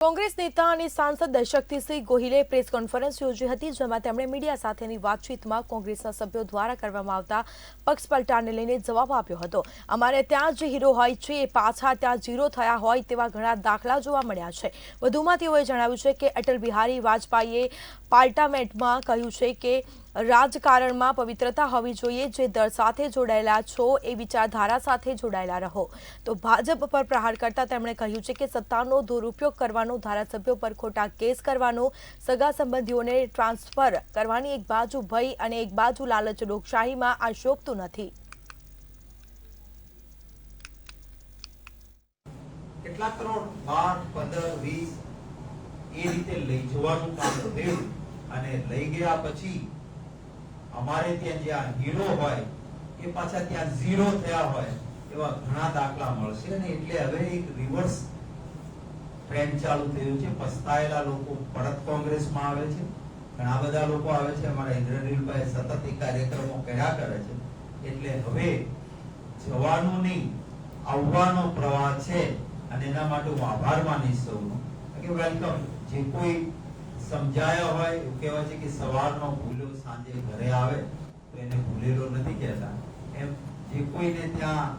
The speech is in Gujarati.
કોંગ્રેસ નેતા અને સાંસદ શક્તિસિંહ ગોહિલે પ્રેસ કોન્ફરન્સ યોજી હતી, જેમાં તેમણે મીડિયા સાથેની વાતચીતમાં કોંગ્રેસના સભ્યો દ્વારા કરવામાં આવતા પક્ષપલટાને લઈને જવાબ આપ્યો હતો। અમારે ત્યાં જે હીરો હોય છે એ પાછા ત્યાં ઝીરો થયા હોય તેવા ઘણા દાખલા જોવા મળ્યા છે। વધુમાં તેઓએ જણાવ્યું છે કે અટલ બિહારી વાજપેયીએ પાર્લામેન્ટમાં કહ્યું છે કે રાજકારણમાં પવિત્રતા હોવી જોઈએ। જે દળ સાથે જોડાયેલા છો એ વિચારધારા સાથે જોડાયેલા રહો। તો ભાજપ પર પ્રહાર કરતા તેમણે કહ્યું છે કે સત્તાનો દુરુપયોગ કરવાનો, ધારાસભ્યો પર ખોટા કેસ કરવાનો, સગા સંબંધીઓને ટ્રાન્સફર કરવાની એક બાજુ ભય અને એક બાજુ લાલચ લોકશાહીમાં આ શોભતું નથી। કેટલા કરોડ 12, 15, 20 એ રીતે લઈ જવાનું કામ થયું અને લઈ ગયા પછી અમારે ત્યાં જ્યાં હીરો હોય એ પાછા ત્યાં ઝીરો થયા હોય એવા ઘણા દાખલા મળશે અને એટલે હવે એક રિવર્સ ટ્રેન્ડ ચાલુ થયું છે। પસ્તાયેલા લોકો પરત કોંગ્રેસમાં આવે છે, ઘણા બધા લોકો આવે છે। અમારા ઇન્દ્રનીલભાઈ સતત એ કાર્યક્રમો કર્યા કરે છે, એટલે હવે જવાનું નહીં આવવાનો પ્રવાહ છે અને એના માટે હું આભાર માનીશ સૌનો કે વેલકમ। જે કોઈ સમજાયા હોય એવું કહેવાય છે કે સવારનો ભૂલ્યો સાંજે ઘરે આવે તો એને ભૂલેલો નથી કહેતા, એમ જે કોઈને ત્યાં